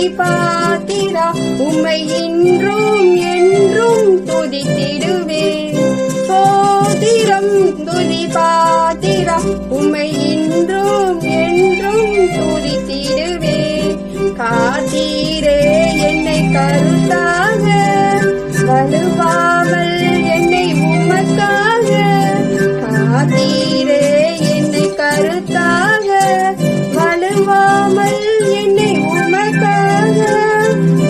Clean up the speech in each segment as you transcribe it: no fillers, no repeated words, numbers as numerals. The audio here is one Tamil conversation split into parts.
துதி பாத்திரா உம்மை இன்றும் என்றும் துதித்திடுவேன். சோதிரம் துதி பாத்திரா உம்மை இன்றும் என்றும் துதித்திடுவேன். காத்தீரே என்னை கருத்தாக, வலுவாமல் என்னை உமக்காக. காத்தீரே என்னை கருத்தாக, வலுவாமல் என்னை உமக்காக.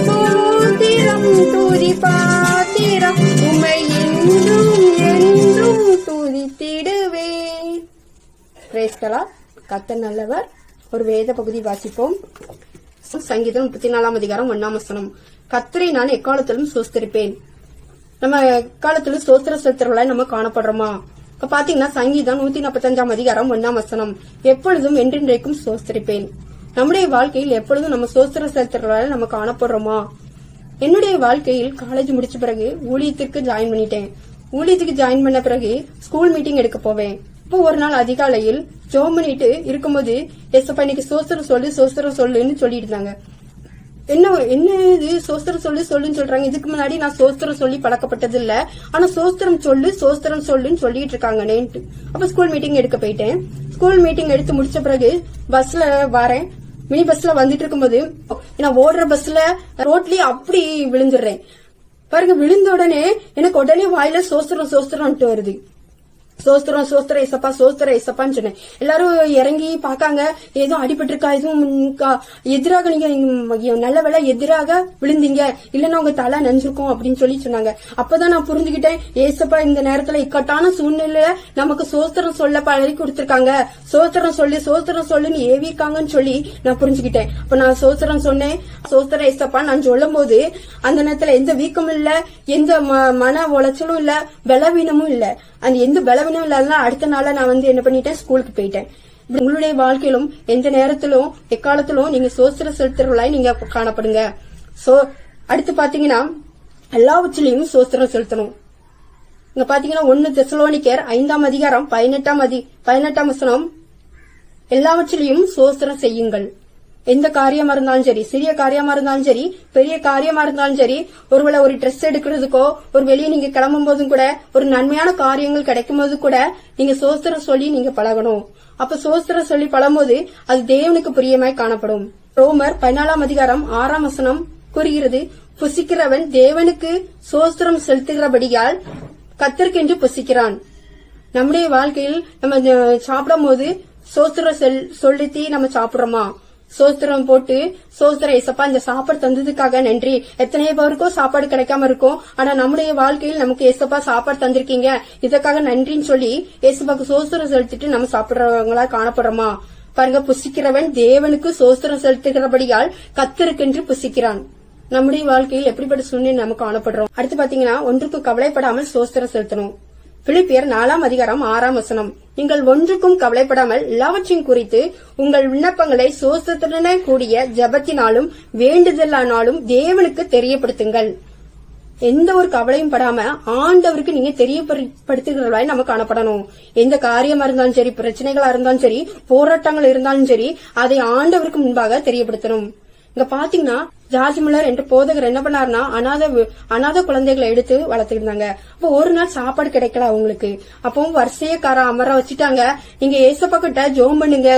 சோதிரம் துதி பாத்திரம் உம்மை இன்றும் என்றும் துதித்திடுவேன். Praise the Lord. கர்த்தர் நல்லவர். ஒரு வேத பகுதி வாசிப்போம். சங்கீதம் 34 அதிகாரம் 1 வசனம். கர்த்தரை நான் எக்காலத்திலும் ஸ்தோத்திரிப்பேன். நம்ம எக்காலத்திலும் ஸ்தோத்திர செலுத்துறவர்களாய் நம்ம காணப்படுறோமா? இப்ப பாத்தீங்கன்னா சங்கீதம் 145 அதிகாரம் 1 வசனம். எப்பொழுதும் என்றென்றைக்கும் ஸ்தோத்திரிப்பேன். நம்முடைய வாழ்க்கையில் எப்பொழுதும் நம்ம ஸ்தோத்திர செலுத்துறவர்களாய் நம்ம காணப்படுறோமா? என்னுடைய வாழ்க்கையில் காலேஜ் முடிச்ச பிறகு ஊழியத்திற்கு ஜாயின் பண்ணிட்டேன். ஊழியத்துக்கு ஜாயின் பண்ண பிறகு ஸ்கூல் மீட்டிங் எடுக்க போவேன். இப்போ ஒரு நாள் அதிகாலையில் ஜெபம் பண்ணிட்டு இருக்கும்போது ஏசப்பா இன்னைக்கு சோஸ்திரம் சொல்லுன்னு சொல்லிட்டு இருந்தாங்க. என்ன இது சோஸ்திரம் சொல்லுன்னு சொல்றாங்க. இதுக்கு முன்னாடி நான் சோஸ்திரம் சொல்லி பழக்கப்பட்டது இல்ல. ஆனா சோஸ்திரம் சொல்லுன்னு சொல்லிட்டு இருக்காங்கன்னு. அப்ப ஸ்கூல் மீட்டிங் எடுக்க போயிட்டேன். ஸ்கூல் மீட்டிங் எடுத்து முடிச்ச பிறகு பஸ்ல வரேன். மினி பஸ்ல வந்துட்டு இருக்கும்போது நான் ஓடுற பஸ்ல ரோட்லயே அப்படி விழுந்துடுறேன். பாருங்க, விழுந்த உடனே எனக்கு உடனே வாயில சோஸ்திரம் வருது. சோஸ்திரம் ஏசப்பான்னு சொன்னேன். எல்லாரும் இறங்கி பாக்காங்க, ஏதோ அடிபட்டு இருக்கா, எதுவும் எதிராக நீங்க நல்ல வேலை எதிராக விழுந்தீங்க, இல்லன்னா உங்க தலை நஞ்சிருக்கும் அப்படின்னு சொல்லி சொன்னாங்க. அப்பதான் நான் புரிஞ்சுக்கிட்டேன், ஏசப்பா இந்த நேரத்துல இக்கட்டான சூழ்நிலையில நமக்கு சோஸ்திரம் சொல்ல பழகி கொடுத்திருக்காங்க. சோஸ்திரம் சொல்லுன்னு ஏவிருக்காங்கன்னு சொல்லி நான் புரிஞ்சுக்கிட்டேன். அப்ப நான் சோஸ்திரம் சொன்னேன். சோஸ்திரம் ஏசப்பா நான் சொல்லும் போது அந்த நேரத்துல எந்த வீக்கமும் இல்ல, எந்த மன உளைச்சலும் இல்ல, பலவீனமும் இல்ல. அந்த எந்த பலவீனம் இல்லாத அடுத்த நாள நான் என்ன பண்ணிட்டேன், ஸ்கூலுக்கு போயிட்டேன். உங்களுடைய வாழ்க்கையிலும் எந்த நேரத்திலும் எக்காலத்திலும் நீங்க சோஸ்திர செலுத்துறவர்களாய் நீங்க காணப்படுங்க. அடுத்து பாத்தீங்கன்னா எல்லாவற்றிலையும் சோஸ்திரம் செலுத்தணும். இங்க பாத்தீங்கன்னா 1 தெசலோனிக்கர் 5 அதிகாரம் 18 வசனம். எல்லாவற்றிலையும் சோஸ்திரம் செய்யுங்கள். எந்த காரியமா இருந்தாலும் சரி, சிறிய காரியமா இருந்தாலும் சரி, பெரிய காரியமா இருந்தாலும் சரி, ஒருவேளை ஒரு ட்ரெஸ் எடுக்கிறதுக்கோ, ஒரு வெளியே நீங்க கிளம்பும் போதும் கூட, ஒரு நன்மையான காரியங்கள் கிடைக்கும் போது கூட நீங்க சோஸ்திரம் சொல்லி நீங்க பழகணும். அப்ப சோஸ்திரம் சொல்லி பழகும்போது அது தேவனுக்கு பிரியமாய் காணப்படும். ரோமர் 14 அதிகாரம் 6 வசனம் கூறுகிறது, புசிக்கிறவன் தேவனுக்கு சோஸ்திரம் செலுத்துகிறபடியால் கர்த்தருக்கென்று புசிக்கிறான். நம்முடைய வாழ்க்கையில் நம்ம சாப்பிடும் போது சோஸ்திரம் செலுத்தி நம்ம சாப்பிடுறோமா? சோஸ்திரம் போட்டு சோஸ்திரம் ஏசப்பா இந்த சாப்பாடு தந்ததுக்காக நன்றி. எத்தனையோ பேருக்கும் சாப்பாடு கிடைக்காம இருக்கும். ஆனா நம்முடைய வாழ்க்கையில் நமக்கு ஏசப்பா சாப்பாடு தந்திருக்கீங்க, இதற்காக நன்றின்னு சொல்லி ஏசப்பாக்கு சோஸ்திரம் செலுத்திட்டு நம்ம சாப்பிடுறவங்களா காணப்படுறோமா? பாருங்க, புசிக்கிறவன் தேவனுக்கு சோஸ்திரம் செலுத்துகிறபடியால் கர்த்தருக்கென்று புசிக்கிறான். நம்முடைய வாழ்க்கையில் எப்படிப்பட்ட சூழ்நிலை நம்ம காணப்படுறோம்? அடுத்து பாத்தீங்கன்னா ஒன்றுக்கு கவலைப்படாமல் சோஸ்திரம் செலுத்தணும். பிலிப்பியர் 4 அதிகாரம் 6 வசனம். நீங்கள் ஒன்றுக்கும் கவலைப்படாமல் எல்லாவற்றையும் குறித்து உங்கள் விண்ணப்பங்களை சோஸ்திரத்துடன் கூடிய ஜெபத்தினாலும் வேண்டுதலானாலும் தேவனுக்கு தெரியப்படுத்துங்கள். எந்த ஒரு கவலையும் படாம ஆண்டவருக்கு நீங்க தெரியப்படுத்துகிறவர்களாய் நம்ம காணப்படணும். எந்த காரியமா இருந்தாலும் சரி, பிரச்சனைகளா இருந்தாலும் சரி, போராட்டங்கள் இருந்தாலும் சரி, அதை ஆண்டவருக்கு முன்பாக தெரியப்படுத்தணும். இங்க பாத்தீங்கன்னா ஜார்ஜ் முல்லர் என்ற போதகர் என்ன பண்ணாருன்னா அநாத குழந்தைகளை எடுத்து வளர்த்துட்டு இருந்தாங்க. அப்போ ஒரு நாள் சாப்பாடு கிடைக்கல அவங்களுக்கு. அப்போ வரிசையக்கார அமர வச்சுட்டாங்க. நீங்க ஏசப்பா கிட்ட ஜோம் பண்ணுங்க,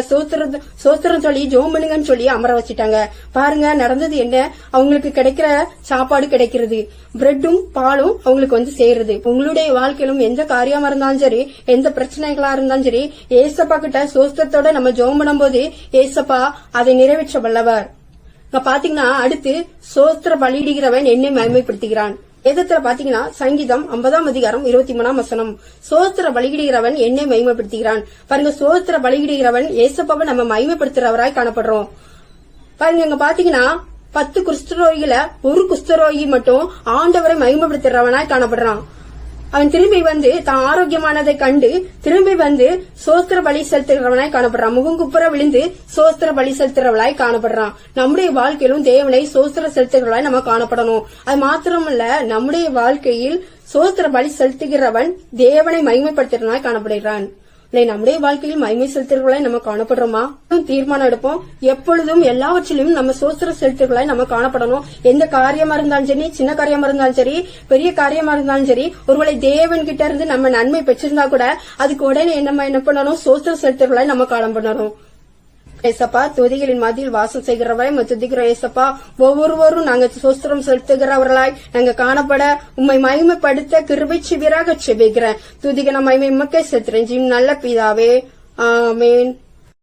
சோஸ்திரம் சொல்லி ஜோம் பண்ணுங்கன்னு சொல்லி அமர வச்சுட்டாங்க. பாருங்க நடந்தது என்ன, அவங்களுக்கு கிடைக்கிற சாப்பாடு கிடைக்கிறது, பிரெட்டும் பாலும் அவங்களுக்கு சேருது. உங்களுடைய வாழ்க்கையிலும் எந்த காரியமா இருந்தாலும் சரி, எந்த பிரச்சனைகளா இருந்தாலும் சரி, ஏசப்பா கிட்ட சோஸ்திரத்தோட நம்ம ஜோம் பண்ணும் போது ஏசப்பா அதை நிறைவேற்ற வல்லவர். பாத்தீங்கன்னா அடுத்து சோஸ்திர பலியிடுகிறவன் என்னை மகிமைப்படுத்துகிறான். வேதத்துல பாத்தீங்கன்னா சங்கீதம் 50 அதிகாரம் 23 வசனம். சோஸ்திர பலியிடுகிறவன் என்னை மகிமைப்படுத்துகிறான். பாருங்க, சோஸ்திர பலியிடுகிறவன் ஏசப்பாவை நம்ம மகிமைப்படுத்துறவராய் காணப்படுறோம். பாருங்க, இங்க பாத்தீங்கன்னா 10 குஷ்டரோகில ஒரு குஷ்டரோகி மட்டும் ஆண்டவரை மகிமைப்படுத்துறவனாய் காணப்படுறான். அவன் திரும்பி தான் ஆரோக்கியமானதை கண்டு திரும்பி சோஸ்திர பலி செலுத்துகிறவனாய் காணப்படுறான். முகங்குப்புற விழுந்து சோஸ்திர பலி செலுத்துறவளாய் காணப்படுறான். நம்முடைய வாழ்க்கையிலும் தேவனை சோஸ்திர செலுத்துகிறவளாய் நம்ம காணப்படணும். அது மாத்திரமல்ல, நம்முடைய வாழ்க்கையில் சோஸ்திர பலி செலுத்துகிறவன் தேவனை மகிமைப்படுத்துகிறவனாய் காணப்படுகிறான். நம்முடைய வாழ்க்கையில் மகிமை செலுத்துகிறவர்களாய் நம்ம காணப்படுறோமா? தீர்மானம் எடுப்போம். எப்பொழுதும் எல்லாவற்றிலும் நம்ம சோஸ்திர செலுத்துகிறவர்களாய் நம்ம காணப்படணும். எந்த காரியமா இருந்தாலும் சரி, சின்ன காரியமா இருந்தாலும் சரி, பெரிய காரியமா இருந்தாலும் சரி, ஒருவேளை தேவன் கிட்ட இருந்து நம்ம நன்மை பெற்றிருந்தா கூட அதுக்கு உடனே நம்ம என்ன பண்ணணும்? சோஸ்திர செலுத்துகிறவர்களாய் நம்ம காணப்படணும். ஏசப்பா, துதிகளின் மத்தியில் வாசம் செய்கிறவரை துதிக்கிற ஏசப்பா, ஒவ்வொருவரும் நாங்க சோஸ்திரம் செலுத்துகிறவர்களாய் நாங்க காணப்பட உம்மை மகிமைப்படுத்த கிருபை சிவிராக செபிக்கிறேன். துதிகன மகிமை மக்கள் செலுத்துறேன். நல்ல பிதாவே, ஆமேன்.